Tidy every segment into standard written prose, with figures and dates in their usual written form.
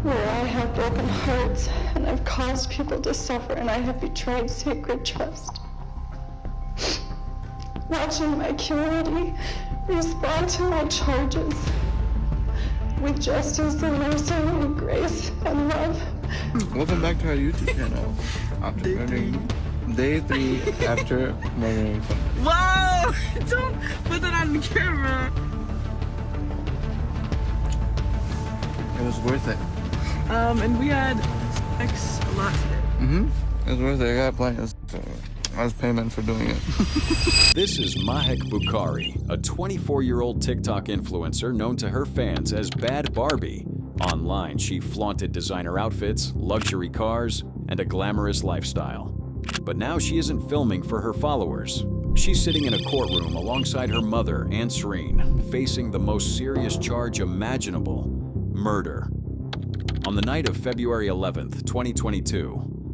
where I have broken hearts and I've caused people to suffer and I have betrayed sacred trust. Watching my community respond to my charges with justice and mercy and grace and love. Welcome back to our YouTube channel. After murdering, day 3 after murdering somebody. Whoa! Don't put that on the camera. It was worth it. And we had sex a lot today. It was worth it. I got plans. So I was payment for doing it. This is Mahek Bukhari, a 24-year-old TikTok influencer known to her fans as Bad Barbie. Online, she flaunted designer outfits, luxury cars, and a glamorous lifestyle. But now she isn't filming for her followers. She's sitting in a courtroom alongside her mother, Ansreen, facing the most serious charge imaginable: murder. On the night of February 11th, 2022,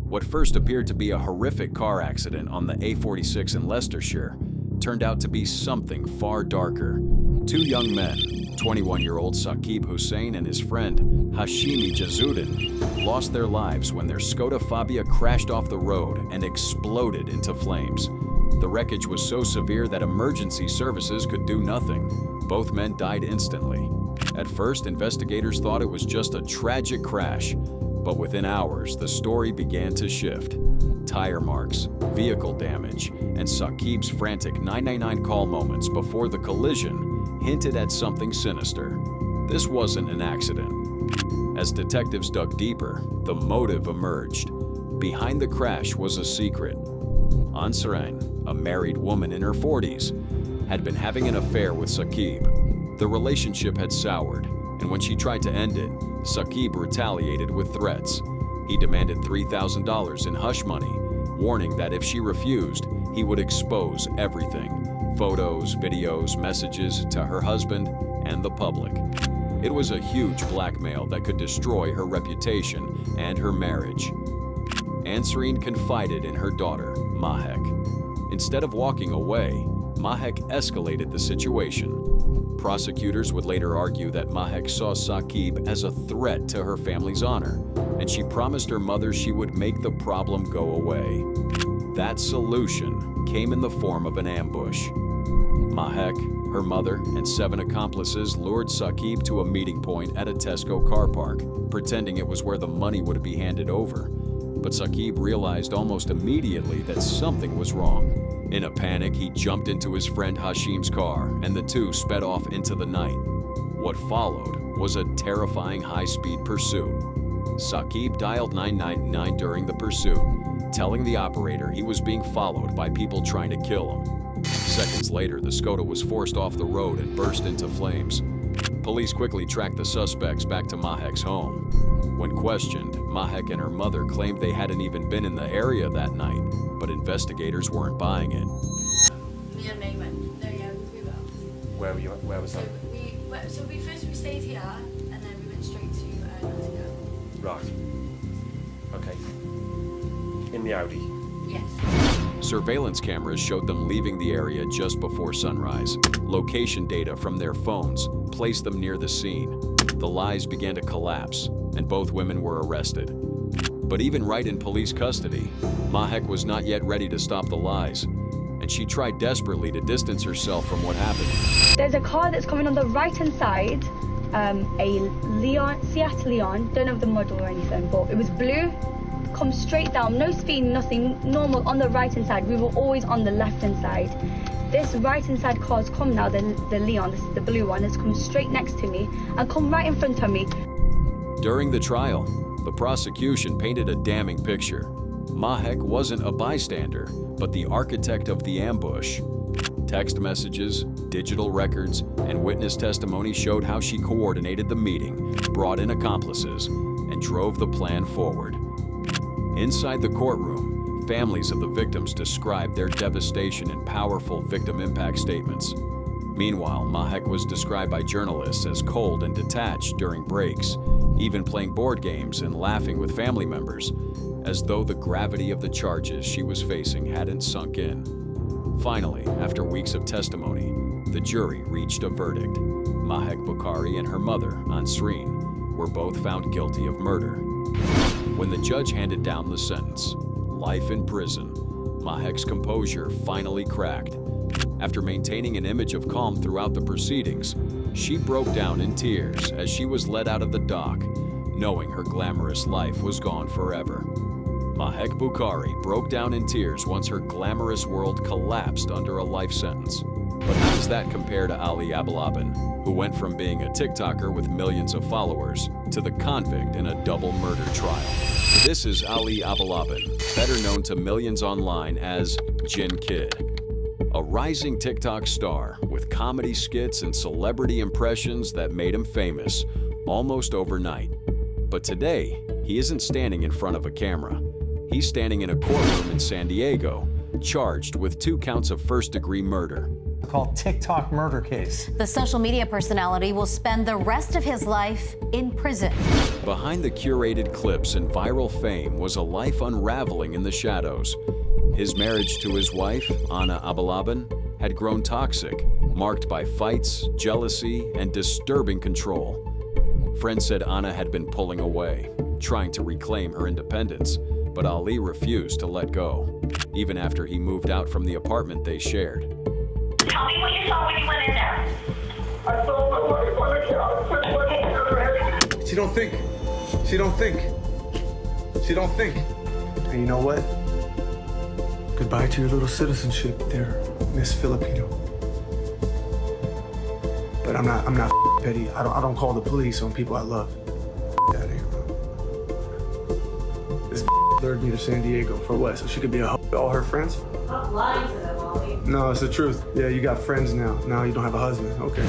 what first appeared to be a horrific car accident on the A46 in Leicestershire turned out to be something far darker. Two young men, 21-year-old Saqib Hussein and his friend Hashimi Jazuddin, lost their lives when their Skoda Fabia crashed off the road and exploded into flames. The wreckage was so severe that emergency services could do nothing. Both men died instantly. At first, investigators thought it was just a tragic crash, but within hours, the story began to shift. Tire marks, vehicle damage, and Saqib's frantic 999 call moments before the collision hinted at something sinister. This wasn't an accident. As detectives dug deeper, the motive emerged. Behind the crash was a secret. Ansreen, a married woman in her 40s, had been having an affair with Saqib. The relationship had soured, and when she tried to end it, Saqib retaliated with threats. He demanded $3,000 in hush money, warning that if she refused, he would expose everything: photos, videos, messages to her husband and the public. It was a huge blackmail that could destroy her reputation and her marriage. Ansreen confided in her daughter, Mahek. Instead of walking away, Mahek escalated the situation. Prosecutors would later argue that Mahek saw Saqib as a threat to her family's honor, and she promised her mother she would make the problem go away. That solution came in the form of an ambush. Mahek, her mother, and 7 accomplices lured Saqib to a meeting point at a Tesco car park, pretending it was where the money would be handed over. But Saqib realized almost immediately that something was wrong. In a panic, he jumped into his friend Hashim's car, and the two sped off into the night. What followed was a terrifying high-speed pursuit. Saqib dialed 999 during the pursuit, telling the operator he was being followed by people trying to kill him. Seconds later, the Skoda was forced off the road and burst into flames. Police quickly tracked the suspects back to Mahek's home. When questioned, Mahek and her mother claimed they hadn't even been in the area that night, but investigators weren't buying it. Where was that? So we stayed here and then we went straight to Nottingham. Right. Okay. In the Audi? Yes. Surveillance cameras showed them leaving the area just before sunrise. Location data from their phones placed them near the scene. The lies began to collapse, and both women were arrested. But even right in police custody, Mahek was not yet ready to stop the lies, and she tried desperately to distance herself from what happened. There's a car that's coming on the right-hand side, a Seat Leon, don't have the model or anything, but it was blue, come straight down, no speed, nothing, normal on the right-hand side. We were always on the left-hand side. This right-hand side car's come now, the Leon, this is the blue one, has come straight next to me and come right in front of me. During the trial, the prosecution painted a damning picture. Mahek wasn't a bystander, but the architect of the ambush. Text messages, digital records, and witness testimony showed how she coordinated the meeting, brought in accomplices, and drove the plan forward. Inside the courtroom, families of the victims described their devastation in powerful victim impact statements. Meanwhile, Mahek was described by journalists as cold and detached during breaks, even playing board games and laughing with family members, as though the gravity of the charges she was facing hadn't sunk in. Finally, after weeks of testimony, the jury reached a verdict. Mahek Bukhari and her mother, Ansreen, were both found guilty of murder. When the judge handed down the sentence, life in prison, Mahek's composure finally cracked. After maintaining an image of calm throughout the proceedings, she broke down in tears as she was led out of the dock, knowing her glamorous life was gone forever. Mahek Bukhari broke down in tears once her glamorous world collapsed under a life sentence. But how does that compare to Ali Abalabin, who went from being a TikToker with millions of followers to the convict in a double murder trial? This is Ali Abalabin, better known to millions online as Jin Kid. A rising TikTok star with comedy skits and celebrity impressions that made him famous almost overnight. But today, he isn't standing in front of a camera. He's standing in a courtroom in San Diego, charged with 2 counts of first-degree murder. Called TikTok murder case. The social media personality will spend the rest of his life in prison. Behind the curated clips and viral fame was a life unraveling in the shadows. His marriage to his wife, Anna Abalabin, had grown toxic, marked by fights, jealousy, and disturbing control. Friends said Anna had been pulling away, trying to reclaim her independence, but Ali refused to let go, even after he moved out from the apartment they shared. Tell me what you saw when you went in there. I saw my wife on the couch. She don't think. She don't think. She don't think. And you know what? Goodbye to your little citizenship there, Miss Filipino. But I'm not petty. I don't call the police on people I love. That ain't bro. This lured me to San Diego for what? So she could be a hoe to all her friends? Stop lying to them, Ollie. No, it's the truth. Yeah, you got friends now. Now you don't have a husband. Okay.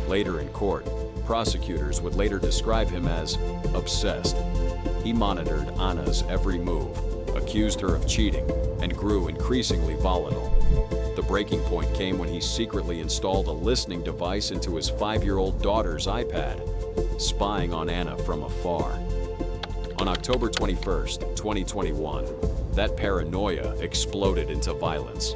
Later in court, prosecutors would later describe him as obsessed. He monitored Anna's every move, accused her of cheating, and grew increasingly volatile. The breaking point came when he secretly installed a listening device into his 5-year-old daughter's iPad, spying on Anna from afar. On October 21st, 2021, that paranoia exploded into violence.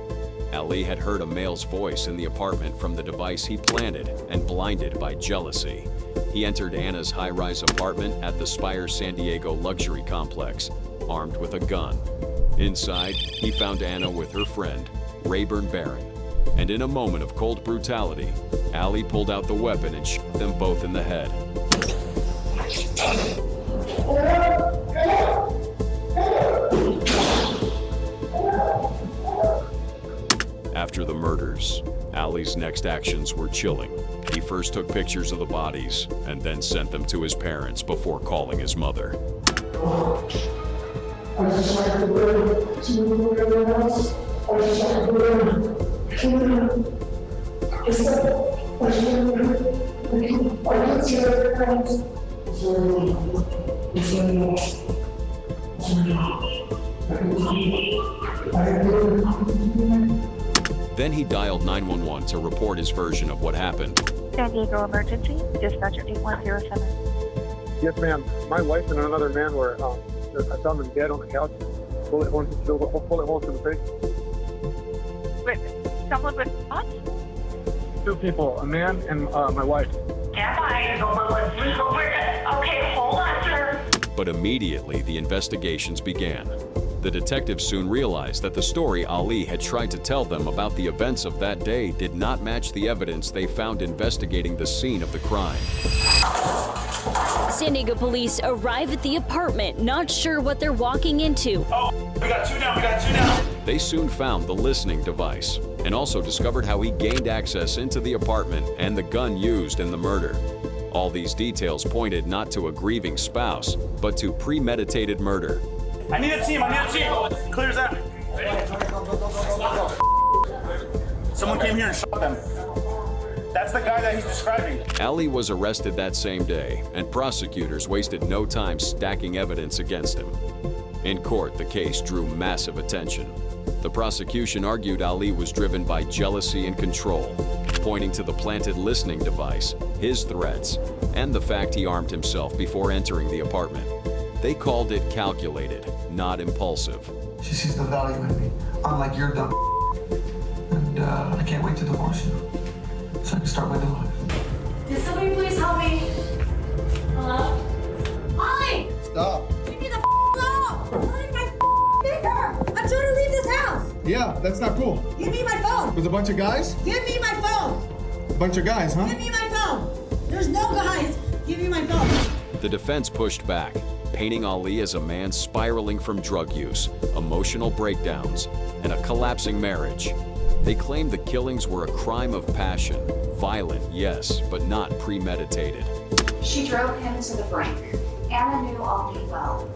Ali had heard a male's voice in the apartment from the device he planted, and blinded by jealousy, he entered Anna's high-rise apartment at the Spire San Diego luxury complex, armed with a gun. Inside, he found Anna with her friend, Rayburn Barron, and in a moment of cold brutality, Ali pulled out the weapon and shot them both in the head. After the murders, Ali's next actions were chilling. He first took pictures of the bodies and then sent them to his parents before calling his mother. I just like to live to everyone else. I just like to live. I just Then he dialed 911 to report his version of what happened. San Diego emergency, dispatcher 8107. Yes, ma'am. My wife and another man were, I found them dead on the couch. Bullet holes to the face. Wait, someone with what? 2 people, a man and my wife. Stand by. Okay, hold on, sir. But immediately the investigations began. The detectives soon realized that the story Ali had tried to tell them about the events of that day did not match the evidence they found investigating the scene of the crime. San Diego police arrive at the apartment, not sure what they're walking into. Oh, we got 2 now. They soon found the listening device and also discovered how he gained access into the apartment and the gun used in the murder. All these details pointed not to a grieving spouse, but to premeditated murder. I need a team. Clears out. Someone came here and shot them. That's the guy that he's describing. Ali was arrested that same day, and prosecutors wasted no time stacking evidence against him. In court, the case drew massive attention. The prosecution argued Ali was driven by jealousy and control, pointing to the planted listening device, his threats, and the fact he armed himself before entering the apartment. They called it calculated, not impulsive. She sees the value in me, unlike your dumb and I can't wait to divorce you, so I can start my new life. Did somebody please help me? Hello? out. That's not cool. Give me my phone. With a bunch of guys? Give me my phone. A bunch of guys, huh? Give me my phone. There's no guys. Give me my phone. The defense pushed back, painting Ali as a man spiraling from drug use, emotional breakdowns, and a collapsing marriage. They claimed the killings were a crime of passion, violent, yes, but not premeditated. She drove him to the brink. Anna knew Ali well.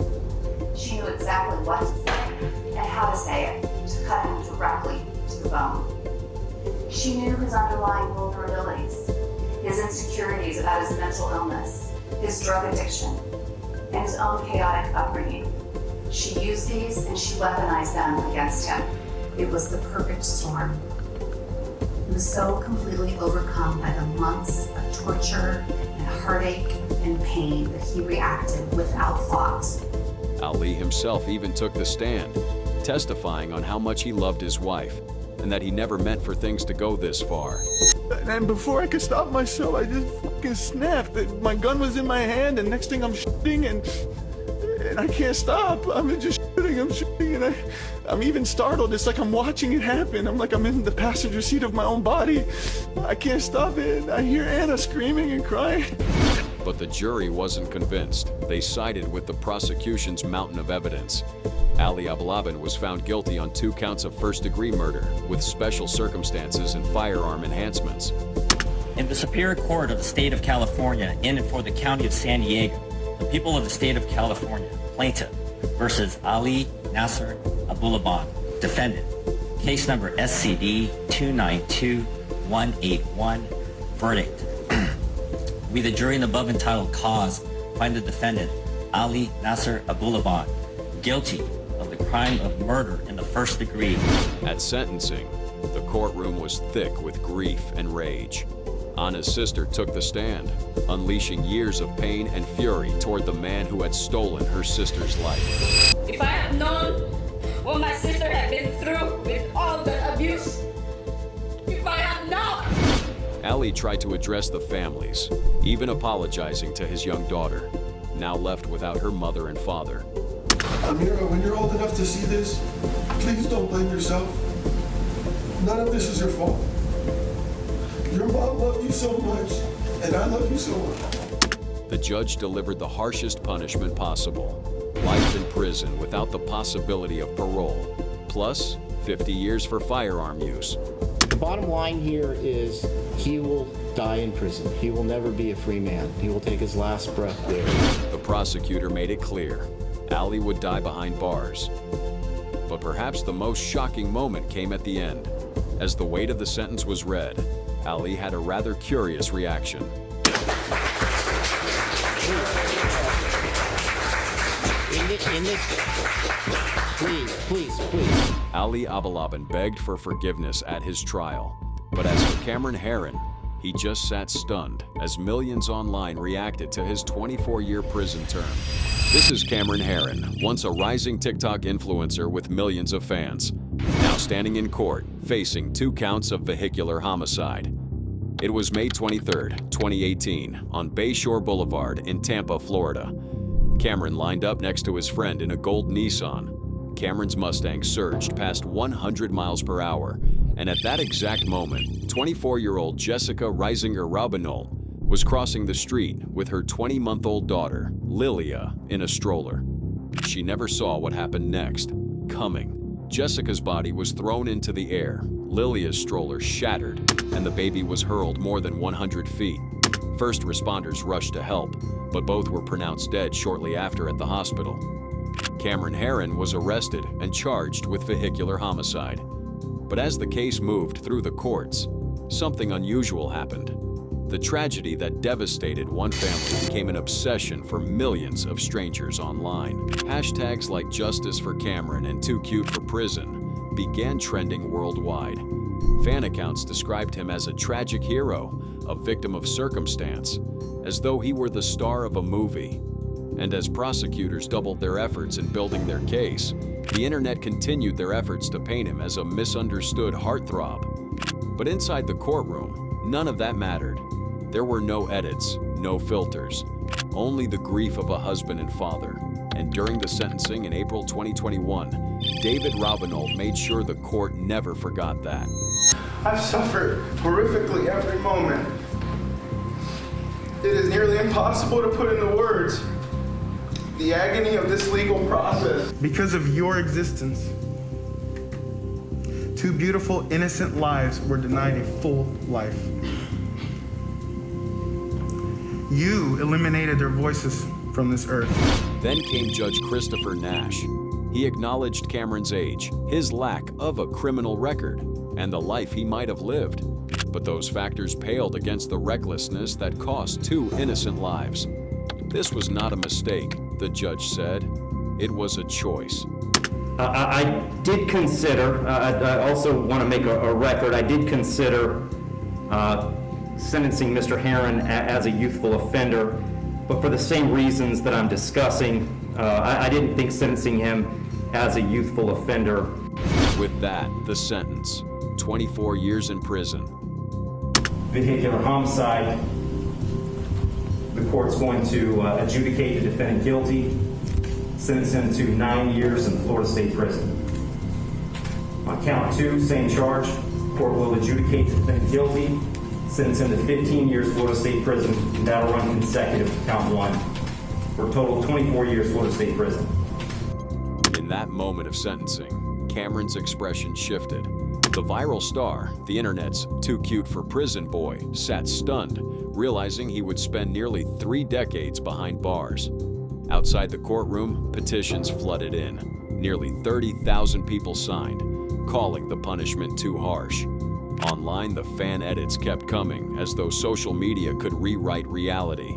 She knew exactly what to say and how to say it to cut him directly to the bone. She knew his underlying vulnerabilities, his insecurities about his mental illness, his drug addiction, and his own chaotic upbringing. She used these and she weaponized them against him. It was the perfect storm. He was so completely overcome by the months of torture and heartache and pain that he reacted without thought. Ali himself even took the stand, testifying on how much he loved his wife and that he never meant for things to go this far. And before I could stop myself, I just fucking snapped. My gun was in my hand, and next thing I'm shooting, and I can't stop. I'm just shooting, and I'm even startled. It's like I'm watching it happen. I'm like I'm in the passenger seat of my own body. I can't stop it. I hear Anna screaming and crying. But the jury wasn't convinced. They sided with the prosecution's mountain of evidence. Ali Ablabin was found guilty on 2 counts of first-degree murder with special circumstances and firearm enhancements. In the Superior Court of the State of California, in and for the County of San Diego, the people of the State of California, plaintiff versus Ali Nasser Abulaban, defendant. Case number SCD 292181, verdict. We, the jury in the above entitled cause, find the defendant, Ali Nasser Abulaban, guilty of the crime of murder in the first degree. At sentencing, the courtroom was thick with grief and rage. Anna's sister took the stand, unleashing years of pain and fury toward the man who had stolen her sister's life. If I had known what my sister had been through with all the abuse, if I had known. Ali tried to address the families, even apologizing to his young daughter, now left without her mother and father. Amira, when you're old enough to see this, please don't blame yourself. None of this is your fault. Your mom loved you so much, and I love you so much. The judge delivered the harshest punishment possible. Life in prison without the possibility of parole, plus 50 years for firearm use. The bottom line here is he will die in prison. He will never be a free man. He will take his last breath there. The prosecutor made it clear Ali would die behind bars. But perhaps the most shocking moment came at the end. As the weight of the sentence was read, Ali had a rather curious reaction. Please. Ali Ablabin begged for forgiveness at his trial. But as for Cameron Herron, he just sat stunned as millions online reacted to his 24-year prison term. This is Cameron Herron, once a rising TikTok influencer with millions of fans, now standing in court facing 2 counts of vehicular homicide. It was May 23, 2018, on Bayshore Boulevard in Tampa, Florida. Cameron lined up next to his friend in a gold Nissan. Cameron's Mustang surged past 100 miles per hour, and at that exact moment, 24-year-old Jessica Reisinger Raubenold was crossing the street with her 20-month-old daughter, Lilia, in a stroller. She never saw what happened next, coming. Jessica's body was thrown into the air, Lilia's stroller shattered, and the baby was hurled more than 100 feet. First responders rushed to help, but both were pronounced dead shortly after at the hospital. Cameron Herron was arrested and charged with vehicular homicide. But as the case moved through the courts, something unusual happened. The tragedy that devastated one family became an obsession for millions of strangers online. Hashtags like Justice for Cameron and Too Cute for Prison began trending worldwide. Fan accounts described him as a tragic hero, a victim of circumstance, as though he were the star of a movie. And as prosecutors doubled their efforts in building their case, the internet continued their efforts to paint him as a misunderstood heartthrob. But inside the courtroom, none of that mattered. There were no edits, no filters, only the grief of a husband and father, And during the sentencing in April 2021, David Robinold made sure the court never forgot that. I've suffered horrifically every moment. It is nearly impossible to put into words the agony of this legal process. Because of your existence, 2 beautiful, innocent lives were denied a full life. You eliminated their voices from this earth. Then came Judge Christopher Nash. He acknowledged Cameron's age, his lack of a criminal record, and the life he might have lived. But those factors paled against the recklessness that cost 2 innocent lives. This was not a mistake, the judge said. It was a choice. I did consider, I also want to make a record, I did consider sentencing Mr. Herron as a youthful offender, but for the same reasons that I'm discussing, I didn't think sentencing him as a youthful offender. With that, the sentence, 24 years in prison. Vehicular homicide, the court's going to adjudicate the defendant guilty, sentence him to 9 years in Florida State Prison. On count 2, same charge, court will adjudicate the defendant guilty, sentence him to 15 years Florida State Prison, and that'll run consecutive to count 1, for a total of 24 years Florida State Prison. In that moment of sentencing, Cameron's expression shifted. The viral star, the internet's too cute for prison boy, sat stunned, realizing he would spend nearly 3 decades behind bars. Outside the courtroom, petitions flooded in. Nearly 30,000 people signed, calling the punishment too harsh. Online, the fan edits kept coming, as though social media could rewrite reality.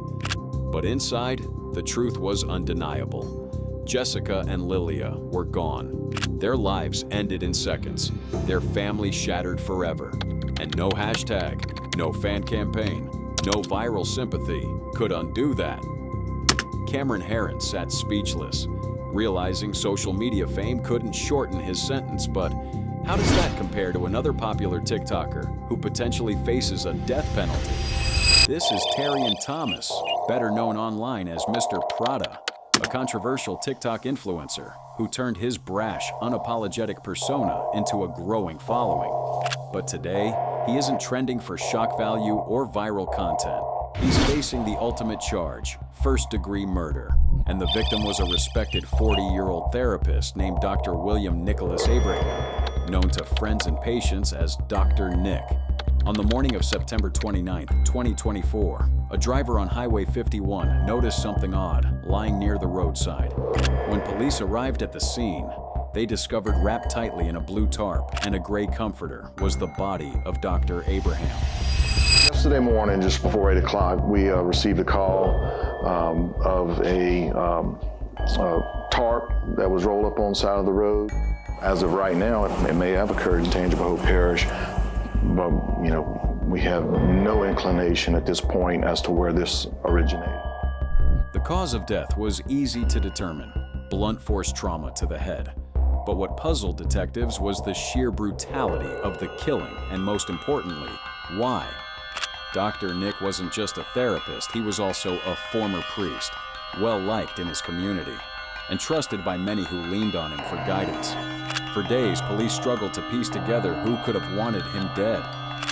But inside, the truth was undeniable. Jessica and Lilia were gone. Their lives ended in seconds, their family shattered forever. And no hashtag, no fan campaign, no viral sympathy could undo that. Cameron Herron sat speechless, realizing social media fame couldn't shorten his sentence, but how does that compare to another popular TikToker who potentially faces a death penalty? This is Terrian Thomas, better known online as Mr. Prada, a controversial TikTok influencer who turned his brash, unapologetic persona into a growing following. But today, he isn't trending for shock value or viral content. He's facing the ultimate charge, first-degree murder. And the victim was a respected 40-year-old therapist named Dr. William Nicholas Abraham, known to friends and patients as Dr. Nick. On the morning of September 29, 2024, a driver on Highway 51 noticed something odd lying near the roadside. When police arrived at the scene, they discovered wrapped tightly in a blue tarp and a gray comforter was the body of Dr. Abraham. Yesterday morning, just before 8 o'clock, we received a call of a tarp that was rolled up on the side of the road. As of right now, it may have occurred in Tangible Hope Parish, but we have no inclination at this point as to where this originated. The cause of death was easy to determine, blunt force trauma to the head. But what puzzled detectives was the sheer brutality of the killing, and most importantly, why? Dr. Nick wasn't just a therapist, he was also a former priest, well-liked in his community, and trusted by many who leaned on him for guidance. For days, police struggled to piece together who could have wanted him dead,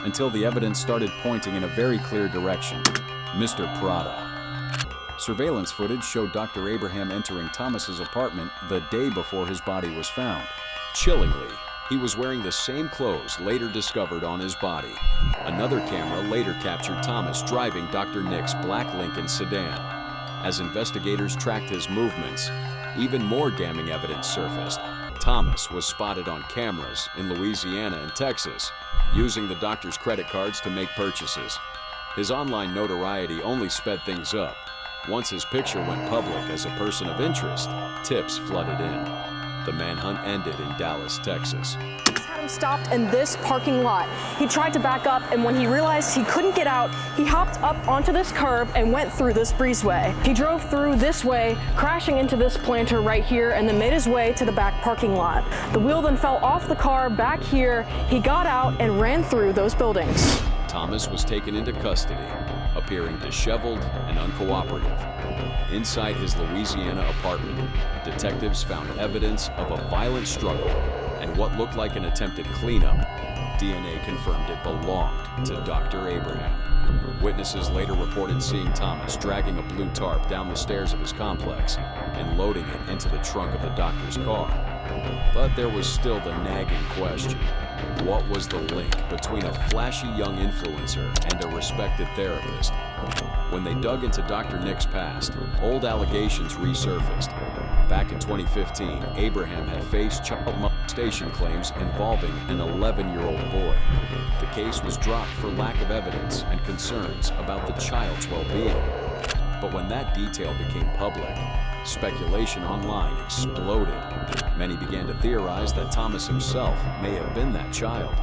until the evidence started pointing in a very clear direction: Mr. Prada. Surveillance footage showed Dr. Abraham entering Thomas's apartment the day before his body was found. Chillingly, he was wearing the same clothes later discovered on his body. Another camera later captured Thomas driving Dr. Nick's black Lincoln sedan. As investigators tracked his movements, even more damning evidence surfaced. Thomas was spotted on cameras in Louisiana and Texas, using the doctor's credit cards to make purchases. His online notoriety only sped things up. Once his picture went public as a person of interest, tips flooded in. The manhunt ended in Dallas, Texas. He's had him stopped in this parking lot. He tried to back up, and when he realized he couldn't get out, he hopped up onto this curb and went through this breezeway. He drove through this way, crashing into this planter right here, and then made his way to the back parking lot. The wheel then fell off the car back here. He got out and ran through those buildings. Thomas was taken into custody, appearing disheveled and uncooperative. Inside his Louisiana apartment, detectives found evidence of a violent struggle and what looked like an attempted cleanup. DNA confirmed it belonged to Dr. Abraham. Witnesses later reported seeing Thomas dragging a blue tarp down the stairs of his complex and loading it into the trunk of the doctor's car. But there was still the nagging question. What was the link between a flashy young influencer and a respected therapist? When they dug into Dr. Nick's past, old allegations resurfaced. Back in 2015, Abraham had faced child molestation claims involving an 11-year-old boy. The case was dropped for lack of evidence and concerns about the child's well-being. But when that detail became public, speculation online exploded. Many began to theorize that Thomas himself may have been that child.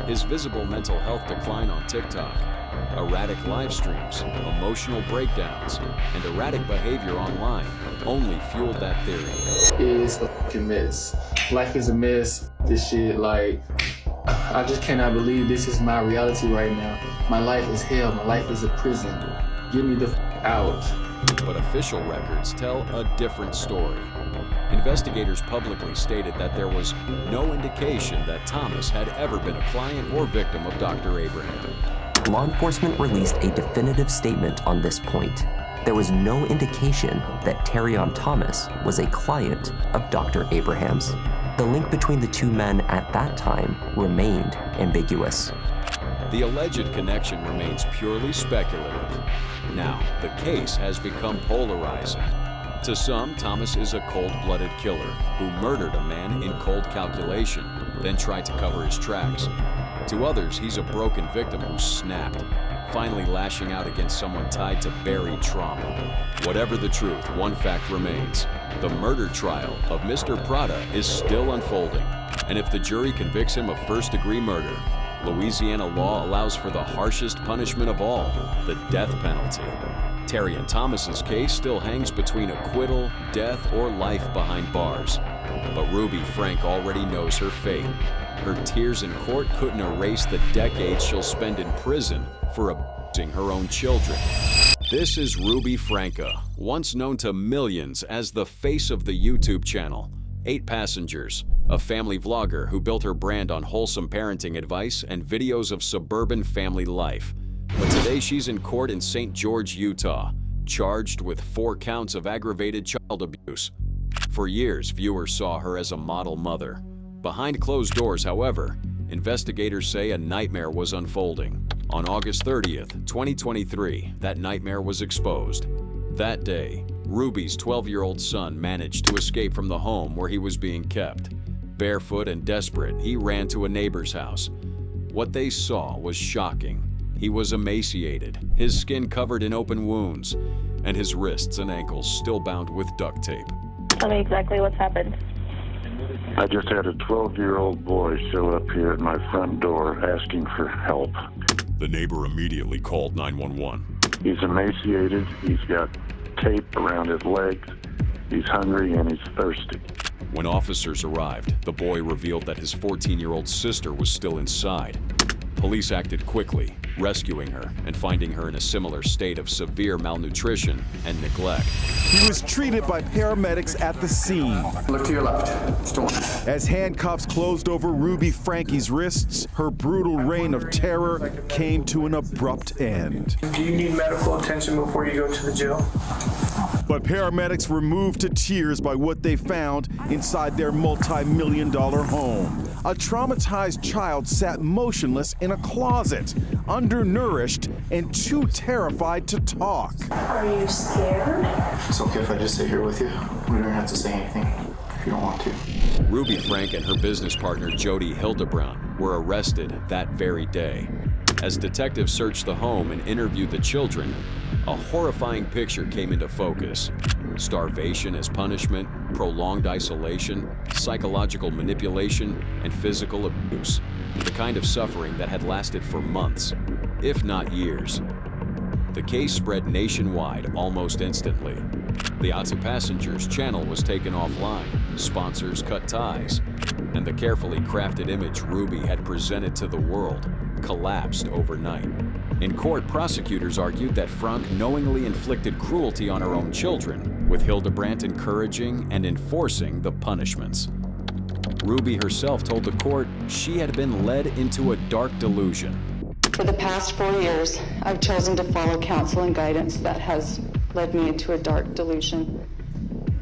His visible mental health decline on TikTok, erratic live streams, emotional breakdowns, and erratic behavior online only fueled that theory. It's a fucking mess. Life is a mess. This shit, like, I just cannot believe this is my reality right now. My life is hell. My life is a prison. Get me the out. But official records tell a different story. Investigators publicly stated that there was no indication that Thomas had ever been a client or victim of Dr. Abraham. Law enforcement released a definitive statement on this point. There was no indication that Terrion Thomas was a client of Dr. Abraham's. The link between the two men at that time remained ambiguous. The alleged connection remains purely speculative. Now, the case has become polarizing. To some, Thomas is a cold-blooded killer who murdered a man in cold calculation, then tried to cover his tracks. To others, he's a broken victim who snapped, finally lashing out against someone tied to buried trauma. Whatever the truth, one fact remains. The murder trial of Mr. Prada is still unfolding, and if the jury convicts him of first-degree murder, Louisiana law allows for the harshest punishment of all, the death penalty. Terrion Thomas's case still hangs between acquittal, death, or life behind bars. But Ruby Frank already knows her fate. Her tears in court couldn't erase the decades she'll spend in prison for abusing her own children. This is Ruby Franca, once known to millions as the face of the YouTube channel 8 Passengers, a family vlogger who built her brand on wholesome parenting advice and videos of suburban family life. But today she's in court in St. George, Utah, charged with 4 counts of aggravated child abuse. For years, viewers saw her as a model mother. Behind closed doors, however, investigators say a nightmare was unfolding. On August 30th, 2023, that nightmare was exposed. That day, Ruby's 12-year-old son managed to escape from the home where he was being kept. Barefoot and desperate, he ran to a neighbor's house. What they saw was shocking. He was emaciated, his skin covered in open wounds, and his wrists and ankles still bound with duct tape. Tell me exactly what's happened. I just had a 12-year-old boy show up here at my front door asking for help. The neighbor immediately called 911. He's emaciated, he's got tape around his legs, he's hungry, and he's thirsty. When officers arrived, the boy revealed that his 14-year-old sister was still inside. Police acted quickly, rescuing her and finding her in a similar state of severe malnutrition and neglect. He was treated by paramedics at the scene. Look to your left. Storm. As handcuffs closed over Ruby Frankie's wrists, her brutal reign of terror came to an abrupt end. Do you need medical attention before you go to the jail? But paramedics were moved to tears by what they found inside their multi-million-dollar home. A traumatized child sat motionless in a closet, undernourished and too terrified to talk. Are you scared? It's okay if I just sit here with you. We don't have to say anything if you don't want to. Ruby Frank and her business partner Jody Hildebrand were arrested that very day. As detectives searched the home and interviewed the children, a horrifying picture came into focus. Starvation as punishment, prolonged isolation, psychological manipulation, and physical abuse. The kind of suffering that had lasted for months, if not years. The case spread nationwide almost instantly. The Otsu Passengers channel was taken offline, sponsors cut ties, and the carefully crafted image Ruby had presented to the world collapsed overnight. In court, prosecutors argued that Frank knowingly inflicted cruelty on her own children, with Hildebrandt encouraging and enforcing the punishments. Ruby herself told the court she had been led into a dark delusion. For the past 4 years, I've chosen to follow counsel and guidance that has led me into a dark delusion.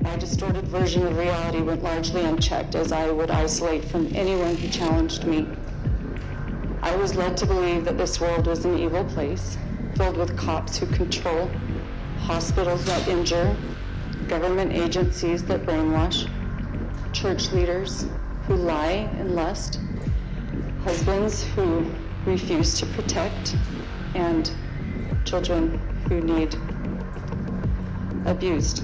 My distorted version of reality went largely unchecked as I would isolate from anyone who challenged me. I was led to believe that this world was an evil place, filled with cops who control, hospitals that injure, government agencies that brainwash, church leaders who lie and lust, husbands who refuse to protect, and children who need abused.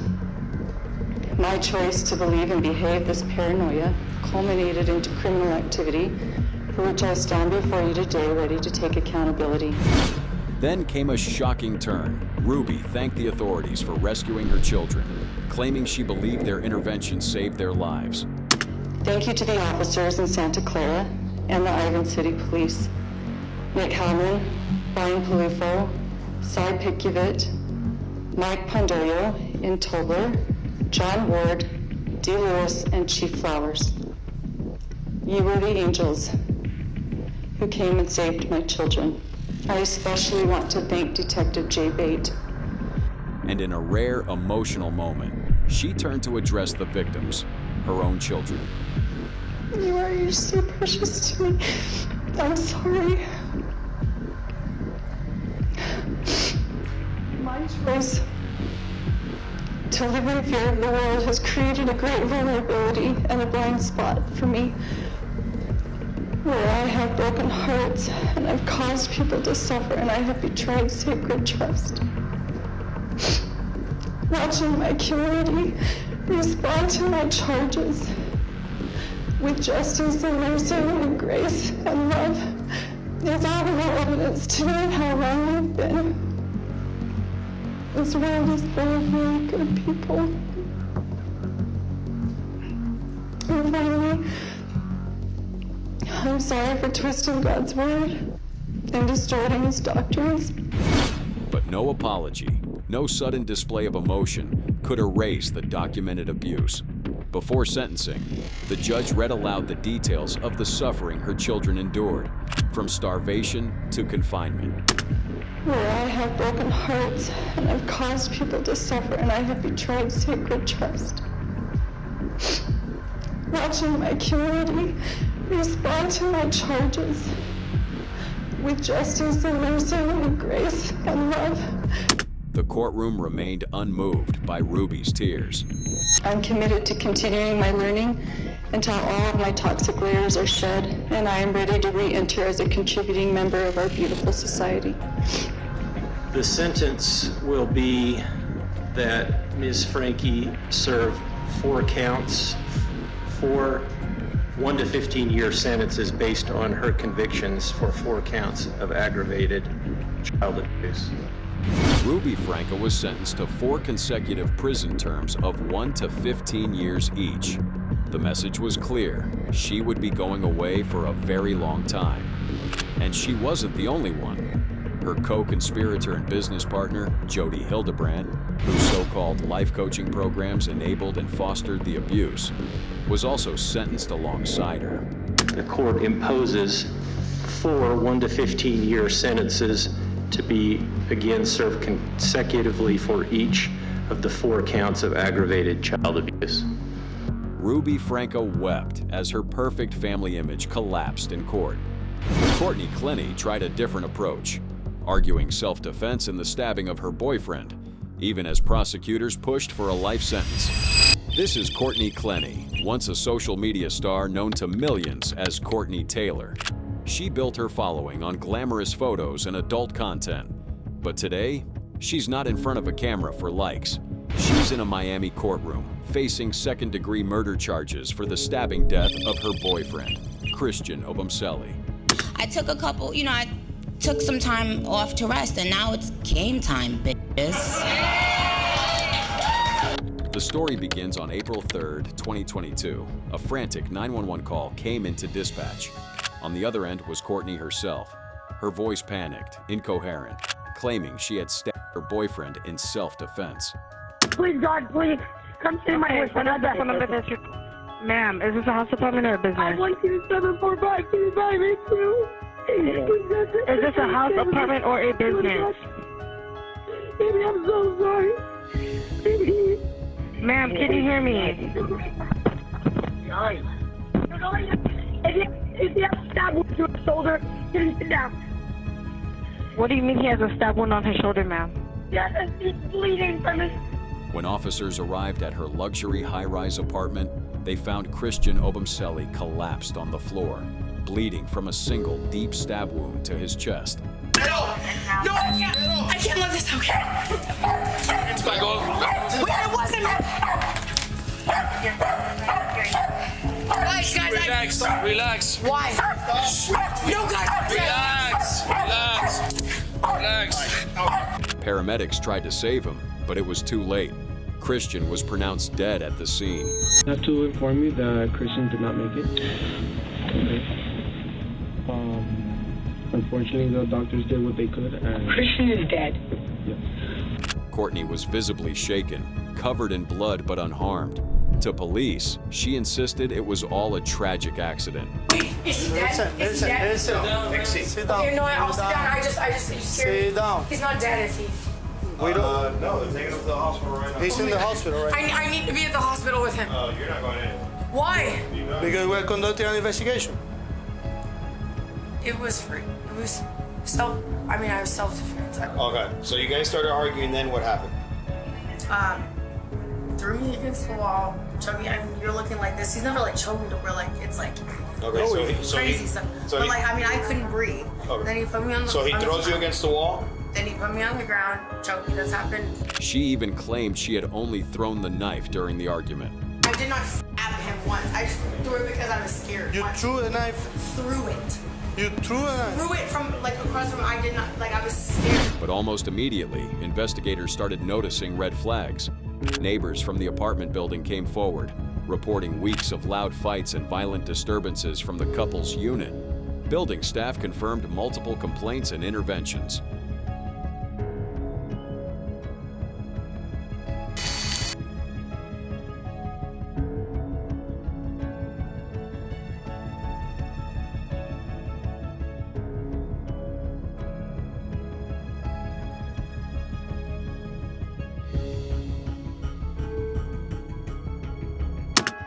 My choice to believe and behave this paranoia culminated into criminal activity for which I stand before you today ready to take accountability. Then came a shocking turn. Ruby thanked the authorities for rescuing her children, claiming she believed their intervention saved their lives. Thank you to the officers in Santa Clara and the Ivan City Police. Nick Hellman, Brian Palufo, Cy Pickuvit, Mike Pondoyo in Tobler, John Ward, D. Lewis, and Chief Flowers. You were the angels who came and saved my children. I especially want to thank Detective Jay Bate. And in a rare emotional moment, she turned to address the victims, her own children. You're so precious to me. I'm sorry. My choice to live in fear of the world has created a great vulnerability and a blind spot for me, where I have broken hearts and I've caused people to suffer and I have betrayed sacred trust. Watching my community respond to my charges with justice and mercy and grace and love is all the more evidence to me how wrong we've been. This world is full of really good people. And finally, I'm sorry for twisting God's word and distorting his doctrines. But no apology, no sudden display of emotion could erase the documented abuse. Before sentencing, the judge read aloud the details of the suffering her children endured, from starvation to confinement. Where I have broken hearts and I've caused people to suffer and I have betrayed sacred trust. Watching my community respond to my charges with justice and mercy and grace and love. The courtroom remained unmoved by Ruby's tears. I'm committed to continuing my learning until all of my toxic layers are shed and I am ready to re-enter as a contributing member of our beautiful society. The sentence will be that Ms. Franke serve 4 counts, 4 1 to 15 year sentences based on her convictions for 4 counts of aggravated child abuse. Ruby Franke was sentenced to 4 consecutive prison terms of 1 to 15 years each. The message was clear. She would be going away for a very long time. And she wasn't the only one. Her co-conspirator and business partner, Jody Hildebrandt, whose so-called life coaching programs enabled and fostered the abuse, was also sentenced alongside her. The court imposes 4 1 to 15 year sentences to be again served consecutively for each of the 4 counts of aggravated child abuse. Ruby Franke wept as her perfect family image collapsed in court. Courtney Clenny tried a different approach, arguing self-defense in the stabbing of her boyfriend, even as prosecutors pushed for a life sentence. This is Courtney Clenny, once a social media star known to millions as Courtney Taylor. She built her following on glamorous photos and adult content. But today, she's not in front of a camera for likes. She's in a Miami courtroom, facing second-degree murder charges for the stabbing death of her boyfriend, Christian Obumseli. I took I took some time off to rest, and now it's game time, bitches. The story begins on April 3rd, 2022. A frantic 911 call came into dispatch. On the other end was Courtney herself. Her voice panicked, incoherent, claiming she had stabbed her boyfriend in self-defense. Please, God, please, come save my boyfriend. Ma'am, is this a house apartment or a business? I want you to 745, please buy me too. Is this a house apartment or a business? Baby, I'm so sorry. Baby. Ma'am, can you hear me? If you have a stab wound to his shoulder, you can sit down. What do you mean he has a stab wound on his shoulder, ma'am? Yeah, he's bleeding from his... When officers arrived at her luxury high-rise apartment, they found Christian Obumseli collapsed on the floor, bleeding from a single deep stab wound to his chest. No, I can't let this, okay? Where was it? Guys, Relax. Why? No, guys. Relax. Paramedics tried to save him, but it was too late. Christian was pronounced dead at the scene. I have to inform you that Christian did not make it. Okay. Unfortunately, the doctors did what they could. And Christian is dead. Yes. Courtney was visibly shaken, covered in blood but unharmed. To police, she insisted it was all a tragic accident. Is he dead? Is he dead? Sit down. Sit down. Okay, no, I'll sit down. I just, you scared me. Sit down. He's not dead, is he? We don't. No, they're taking him to the hospital right now. He's in the hospital right now. I need to be at the hospital with him. You're not going in. Why? Because we're conducting an investigation. It was free. It was I was self-defense. Okay, so you guys started arguing, then what happened? Threw me against the wall, choked me. I mean, you're looking like this. He's never like choked to where like it's like crazy stuff. But I couldn't breathe. Okay. Then he put me on the. So he throws you against the wall. Then he put me on the ground, choked me. That's happened. She even claimed she had only thrown the knife during the argument. I did not stab him once. I just threw it because I was scared. You threw a knife. Threw it. You threw a knife. Threw it from like across the room. I did not I was scared. But almost immediately, investigators started noticing red flags. Neighbors from the apartment building came forward, reporting weeks of loud fights and violent disturbances from the couple's unit. Building staff confirmed multiple complaints and interventions.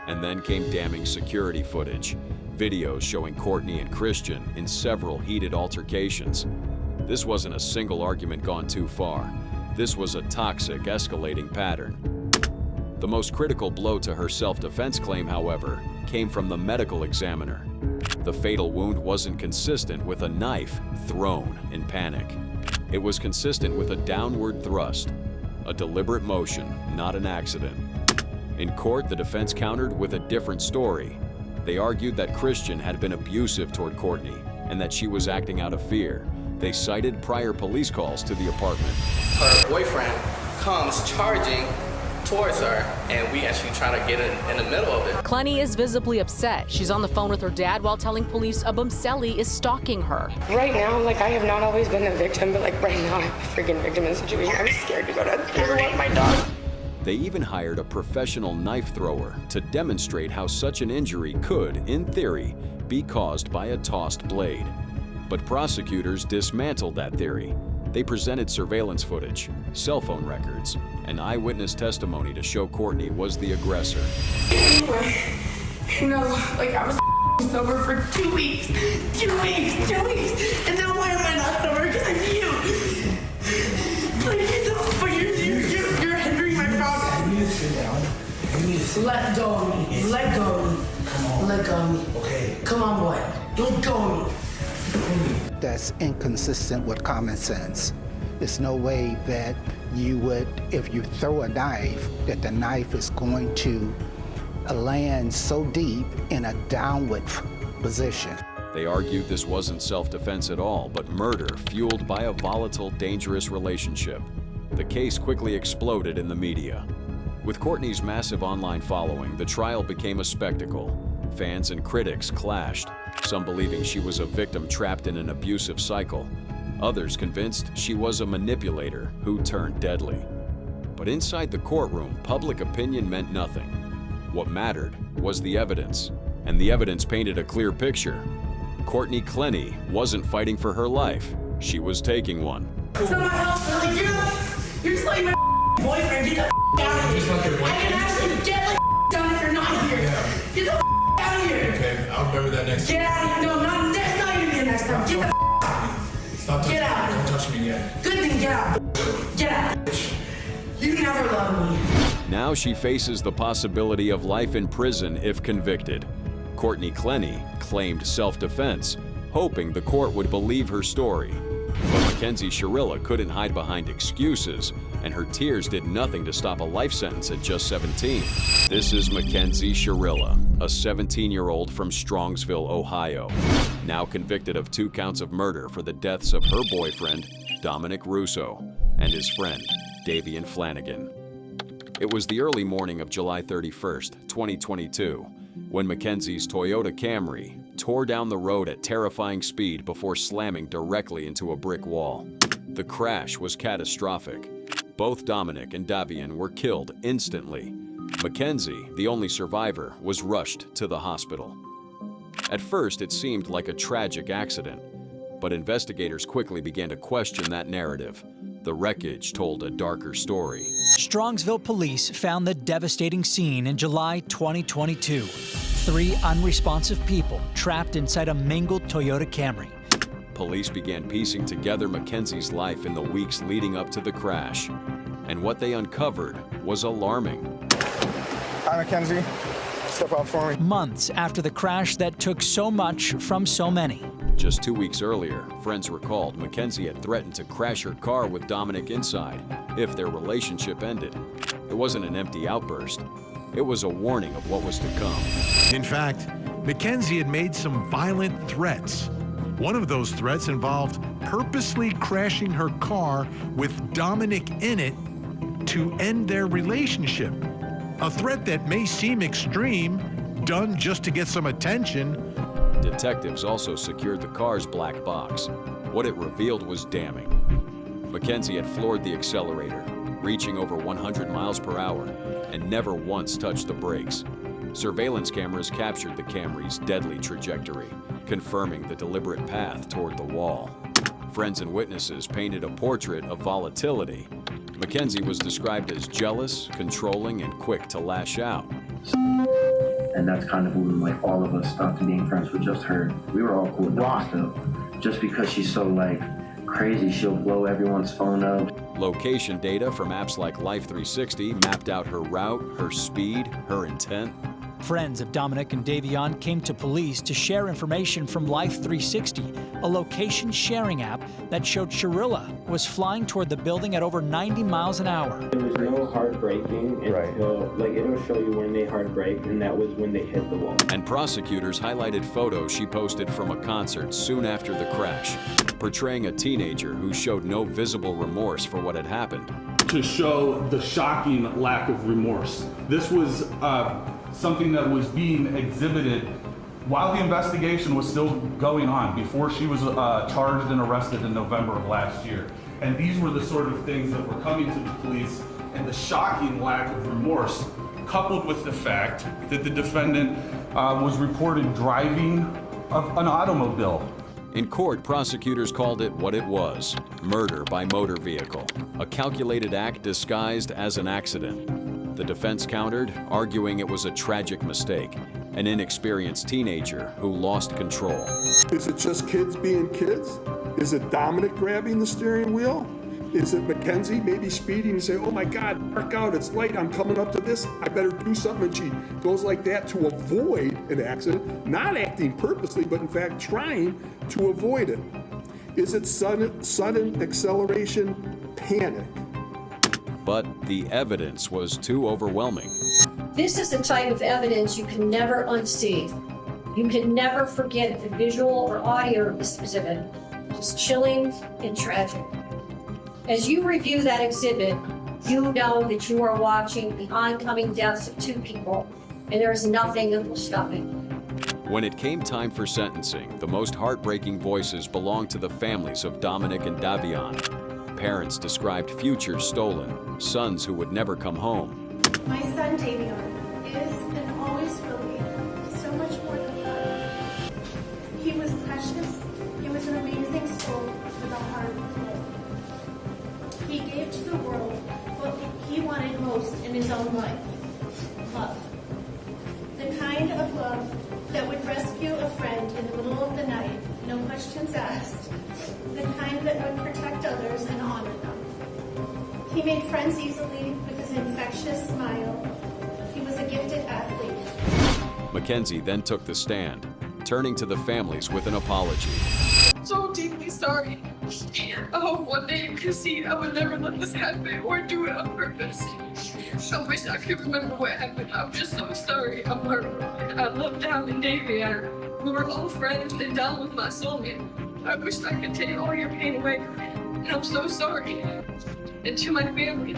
And then came damning security footage, videos showing Courtney and Christian in several heated altercations. This wasn't a single argument gone too far. This was a toxic, escalating pattern. The most critical blow to her self-defense claim, however, came from the medical examiner. The fatal wound wasn't consistent with a knife thrown in panic. It was consistent with a downward thrust, a deliberate motion, not an accident. In court, the defense countered with a different story. They argued that Christian had been abusive toward Courtney and that she was acting out of fear. They cited prior police calls to the apartment. Her boyfriend comes charging towards her, and we actually try to get in the middle of it. Clenny is visibly upset. She's on the phone with her dad while telling police Obumseli is stalking her. Right now, I have not always been the victim, but right now I'm a freaking victim in the situation. I'm scared to go to with my dog. They even hired a professional knife thrower to demonstrate how such an injury could, in theory, be caused by a tossed blade. But prosecutors dismantled that theory. They presented surveillance footage, cell phone records, and eyewitness testimony to show Courtney was the aggressor. Anyway, I was sober for 2 weeks. 2 weeks. And now why am I not sober? Because of you. You're hindering my progress. You need to sit down. Let go of me. Let go of me. Come on. Let go of me. Okay. Come on, boy. Let go of me. That's inconsistent with common sense. There's no way that you would, if you throw a knife, that the knife is going to land so deep in a downward position. They argued this wasn't self-defense at all, but murder fueled by a volatile, dangerous relationship. The case quickly exploded in the media. With Courtney's massive online following, the trial became a spectacle. Fans and critics clashed, some believing she was a victim trapped in an abusive cycle, others convinced she was a manipulator who turned deadly. But inside the courtroom, public opinion meant nothing. What mattered was the evidence, and the evidence painted a clear picture. Courtney Clenny wasn't fighting for her life, she was taking one. It's not my house, really. You're just like my boyfriend. Get the out of here. I can actually get the down if you're not here. Yeah. Get the out of here. Okay, I'll remember that next time. Get out of here. No, that's not even the next time. Get the out. Stop touching me. Get out. Don't touch me again. Good thing, get out. Get out. You never loved me. Now she faces the possibility of life in prison if convicted. Courtney Clenny claimed self-defense, hoping the court would believe her story. But Mackenzie Shirilla couldn't hide behind excuses, and her tears did nothing to stop a life sentence at just 17. This is Mackenzie Shirilla, a 17-year-old from Strongsville, Ohio, now convicted of 2 counts of murder for the deaths of her boyfriend, Dominic Russo, and his friend, Davian Flanagan. It was the early morning of July 31st, 2022, when Mackenzie's Toyota Camry tore down the road at terrifying speed before slamming directly into a brick wall. The crash was catastrophic. Both Dominic and Davian were killed instantly. Mackenzie, the only survivor, was rushed to the hospital. At first, it seemed like a tragic accident, but investigators quickly began to question that narrative. The wreckage told a darker story. Strongsville police found the devastating scene in July 2022. 3 unresponsive people trapped inside a mangled Toyota Camry. Police began piecing together Mackenzie's life in the weeks leading up to the crash. And what they uncovered was alarming. Hi, Mackenzie. Step out for me. Months after the crash that took so much from so many. Just 2 weeks earlier, friends recalled Mackenzie had threatened to crash her car with Dominic inside if their relationship ended. It wasn't an empty outburst. It was a warning of what was to come. In fact, Mackenzie had made some violent threats. One of those threats involved purposely crashing her car with Dominic in it to end their relationship. A threat that may seem extreme, done just to get some attention. Detectives also secured the car's black box. What it revealed was damning. Mackenzie had floored the accelerator, reaching over 100 miles per hour, and never once touched the brakes. Surveillance cameras captured the Camry's deadly trajectory, confirming the deliberate path toward the wall. Friends and witnesses painted a portrait of volatility. Mackenzie was described as jealous, controlling, and quick to lash out. And that's kind of when like all of us stopped being friends with just her. We were all cool with that stuff. Just because she's so like crazy, she'll blow everyone's phone up. Location data from apps like Life360 mapped out her route, her speed, her intent. Friends of Dominic and Davian came to police to share information from Life360, a location sharing app that showed Shirilla was flying toward the building at over 90 miles an hour. There was no hard braking until, like, it'll show you when they hard brake, and that was when they hit the wall. And prosecutors highlighted photos she posted from a concert soon after the crash, portraying a teenager who showed no visible remorse for what had happened. To show the shocking lack of remorse. This was something that was being exhibited while the investigation was still going on, before she was charged and arrested in November of last year. And these were the sort of things that were coming to the police, and the shocking lack of remorse, coupled with the fact that the defendant was reported driving an automobile. In court, prosecutors called it what it was: murder by motor vehicle, a calculated act disguised as an accident. The defense countered, arguing it was a tragic mistake, an inexperienced teenager who lost control. Is it just kids being kids? Is it Dominic grabbing the steering wheel? Is it Mackenzie maybe speeding and saying, oh my God, dark out, it's late, I'm coming up to this, I better do something, and she goes like that to avoid an accident, not acting purposely, but in fact trying to avoid it. Is it sudden acceleration? Panic. But the evidence was too overwhelming. This is the type of evidence you can never unsee. You can never forget the visual or audio of this exhibit. It's chilling and tragic. As you review that exhibit, you know that you are watching the oncoming deaths of two people, and there's nothing that will stop it. When it came time for sentencing, the most heartbreaking voices belonged to the families of Dominic and Davion. Parents described futures stolen, sons who would never come home. My son Davion is and always will be so much more than that. He was precious. He was an amazing soul with a heart full. He gave to the world what he wanted most in his own life: love. The kind of love that would rescue a friend in the middle of the night, no questions asked. The kind that would protect others and honor them. He made friends easily with his infectious smile. He was a gifted athlete. Mackenzie then took the stand, turning to the families with an apology. So deeply sorry. I hope one day you can see I would never let this happen or do it on purpose. I wish I could remember what happened. I'm just so sorry. I'm hurt. I love Dom and Davion. We were all friends and Dom was my soulmate. I wish I could take all your pain away. And I'm so sorry. And to my family.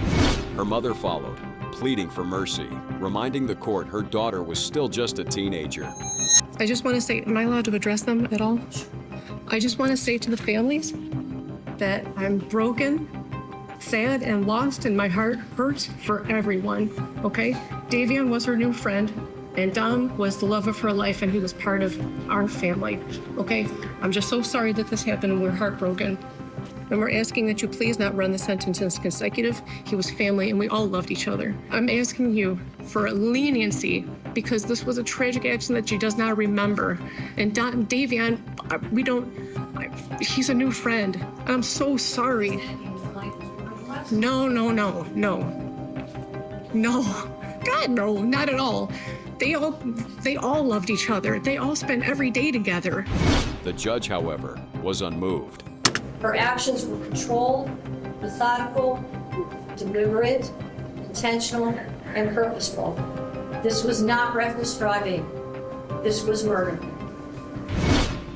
Her mother followed, pleading for mercy, reminding the court her daughter was still just a teenager. I just want to say, am I allowed to address them at all? I just want to say to the families that I'm broken, sad, and lost, and my heart hurts for everyone, okay? Davion was her new friend, and Dom was the love of her life, and he was part of our family, okay? I'm just so sorry that this happened, and we're heartbroken. And we're asking that you please not run the sentence as consecutive. He was family, and we all loved each other. I'm asking you for leniency because this was a tragic accident that she does not remember. And Davion, he's a new friend. I'm so sorry. No. God, no, not at all. They all loved each other. They all spent every day together. The judge, however, was unmoved. Her actions were controlled, methodical, deliberate, intentional, and purposeful. This was not reckless driving. This was murder.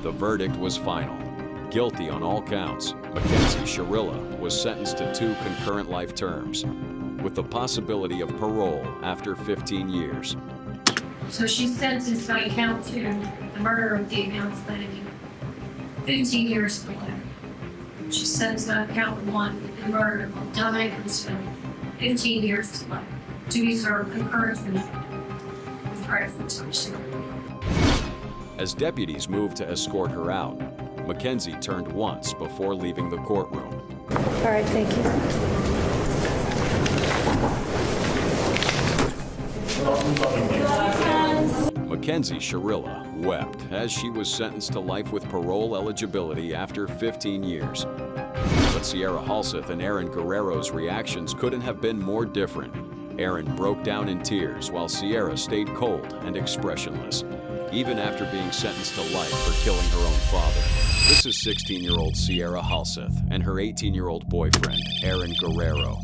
The verdict was final. Guilty on all counts, Mackenzie Sherilla was sentenced to 2 concurrent life terms, with the possibility of parole after 15 years. So she's sentenced on count 2, the murder of Davion Flanagan, 15 years to life. She's sentenced on count 1, the murder of Dominic and Smith, 15 years to life, to be served concurrently with credit for time. As deputies moved to escort her out, Mackenzie turned once before leaving the courtroom. All right, thank you. Mackenzie Sherilla wept as she was sentenced to life with parole eligibility after 15 years. But Sierra Halseth and Aaron Guerrero's reactions couldn't have been more different. Aaron broke down in tears while Sierra stayed cold and expressionless, even after being sentenced to life for killing her own father. This is 16-year-old Sierra Halseth and her 18-year-old boyfriend, Aaron Guerrero.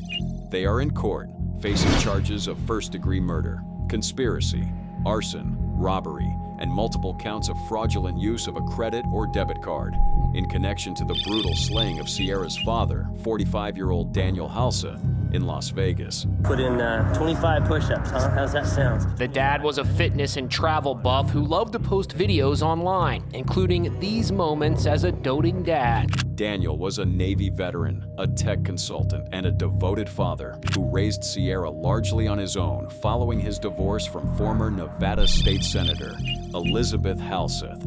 They are in court, facing charges of first-degree murder, conspiracy, arson, robbery, and multiple counts of fraudulent use of a credit or debit card in connection to the brutal slaying of Sierra's father, 45-year-old Daniel Halseth, in Las Vegas. Put in 25 push-ups, huh? How's that sound? The dad was a fitness and travel buff who loved to post videos online, including these moments as a doting dad. Daniel was a Navy veteran, a tech consultant, and a devoted father who raised Sierra largely on his own following his divorce from former Nevada State Senator Elizabeth Halseth.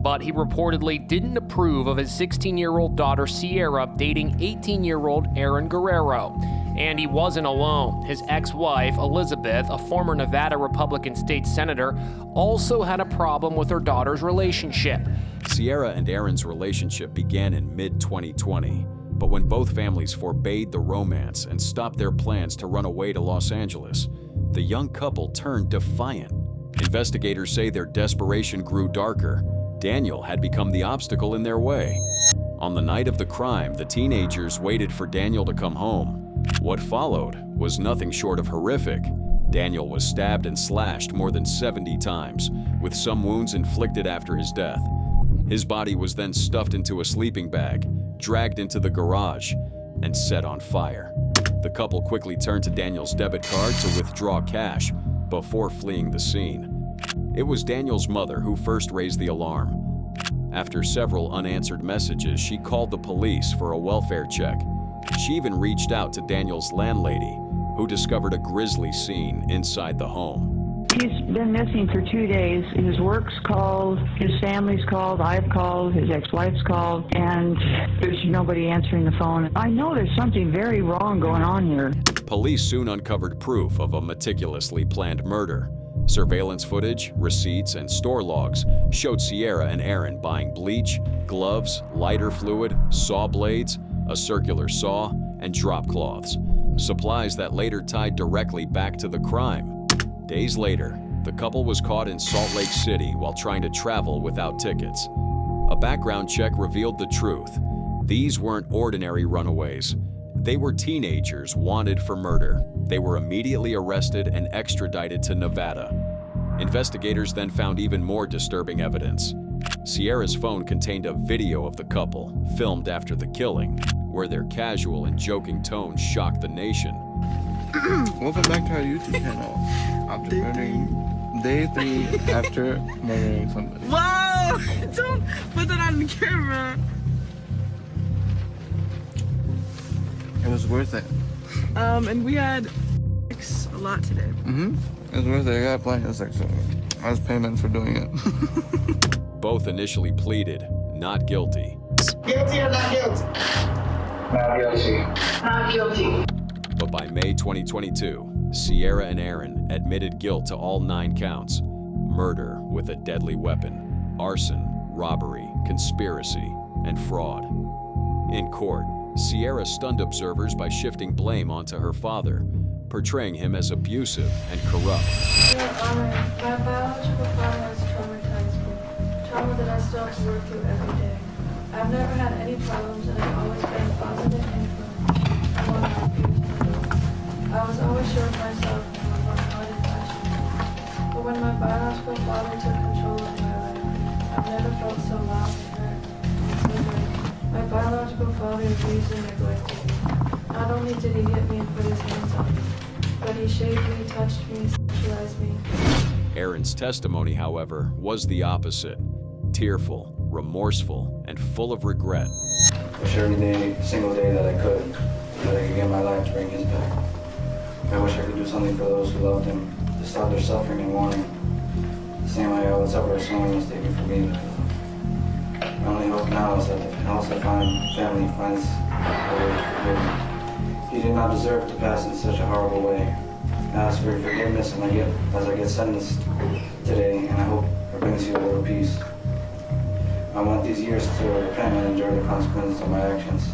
But he reportedly didn't approve of his 16-year-old daughter Sierra dating 18-year-old Aaron Guerrero. And he wasn't alone. His ex-wife, Elizabeth, a former Nevada Republican state senator, also had a problem with her daughter's relationship. Sierra and Aaron's relationship began in mid-2020, but when both families forbade the romance and stopped their plans to run away to Los Angeles, the young couple turned defiant. Investigators say their desperation grew darker. Daniel had become the obstacle in their way. On the night of the crime, the teenagers waited for Daniel to come home. What followed was nothing short of horrific. Daniel was stabbed and slashed more than 70 times, with some wounds inflicted after his death. His body was then stuffed into a sleeping bag, dragged into the garage, and set on fire. The couple quickly turned to Daniel's debit card to withdraw cash before fleeing the scene. It was Daniel's mother who first raised the alarm. After several unanswered messages, she called the police for a welfare check. She even reached out to Daniel's landlady, who discovered a grisly scene inside the home. He's been missing for 2 days. His work's called, his family's called, I've called, his ex-wife's called, and there's nobody answering the phone. I know there's something very wrong going on here. Police soon uncovered proof of a meticulously planned murder. Surveillance footage, receipts, and store logs showed Sierra and Aaron buying bleach, gloves, lighter fluid, saw blades, a circular saw, and drop cloths, supplies that later tied directly back to the crime. Days later, the couple was caught in Salt Lake City while trying to travel without tickets. A background check revealed the truth. These weren't ordinary runaways. They were teenagers wanted for murder. They were immediately arrested and extradited to Nevada. Investigators then found even more disturbing evidence. Sierra's phone contained a video of the couple, filmed after the killing, where their casual and joking tone shocked the nation. Welcome back to our YouTube channel. After murdering, day 3 after murdering somebody. Whoa! Don't put that on the camera. It was worth it. And we had a lot today. It was worth it. I got plenty of sex. As payment for doing it. Both initially pleaded not guilty. Guilty or not guilty? Not guilty. Not guilty. But by May 2022, Sierra and Aaron admitted guilt to all 9 counts: murder with a deadly weapon, arson, robbery, conspiracy, and fraud. In court, Sierra stunned observers by shifting blame onto her father, portraying him as abusive and corrupt. Your Honor, my biological father has traumatized me, trauma that I still have to work through every day. I've never had any problems, and I've always been a positive influence on my peers. I was always sure of myself and I worked hard and passionate. But when my biological father took control of my life, I've never felt so lost and hurt. My biological father abused and neglected me. Not only did he hit me and put his hands on me, but he shaved me, touched me, sexualized me. Aaron's testimony, however, was the opposite: tearful, remorseful, and full of regret. I wish every day, single day that I could give my life to bring his back. I wish I could do something for those who loved him, to stop their suffering and mourning. The same way all that's ever someone was taken from me. My only hope now is that the house I find, family finds a way to forgive me. He did not deserve to pass in such a horrible way. I ask for your forgiveness as I get sentenced today, and I hope it brings you a little peace. I want these years to repent and endure the consequences of my actions.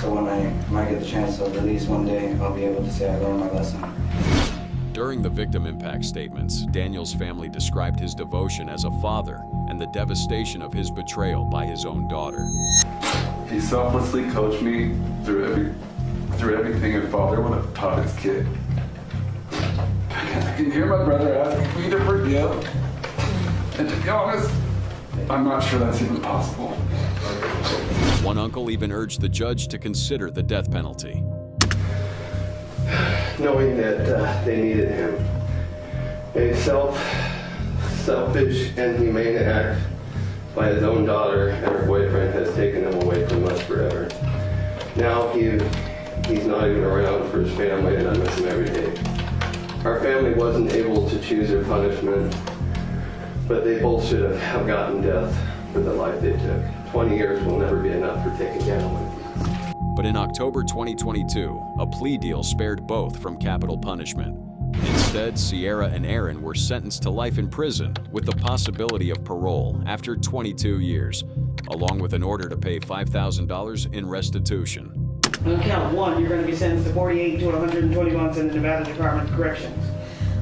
So when I might get the chance of release one day, I'll be able to say I learned my lesson. During the victim impact statements, Daniel's family described his devotion as a father and the devastation of his betrayal by his own daughter. He selflessly coached me through everything a father would have taught his kid. I can hear my brother asking me to forgive, and to be honest, I'm not sure that's even possible. One uncle even urged the judge to consider the death penalty. Knowing that they needed him. A selfish and inhumane act by his own daughter and her boyfriend has taken him away from us forever. Now he's not even around for his family, and I miss him every day. Our family wasn't able to choose their punishment, but they both should have gotten death for the life they took. 20 years will never be enough for taking down one. But in October 2022, a plea deal spared both from capital punishment. Instead, Sierra and Aaron were sentenced to life in prison with the possibility of parole after 22 years, along with an order to pay $5,000 in restitution. On count 1, you're going to be sentenced to 48 to 120 months in the Nevada Department of Corrections.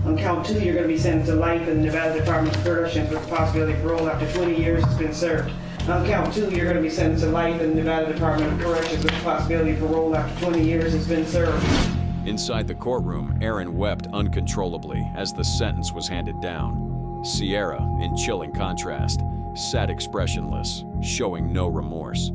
On count 2, you're going to be sentenced to life in the Nevada Department of Corrections with the possibility of parole after 20 years has been served. On count 2, you're going to be sentenced to life in the Nevada Department of Corrections with the possibility of parole after 20 years has been served. Inside the courtroom, Aaron wept uncontrollably as the sentence was handed down. Sierra, in chilling contrast, sat expressionless, showing no remorse.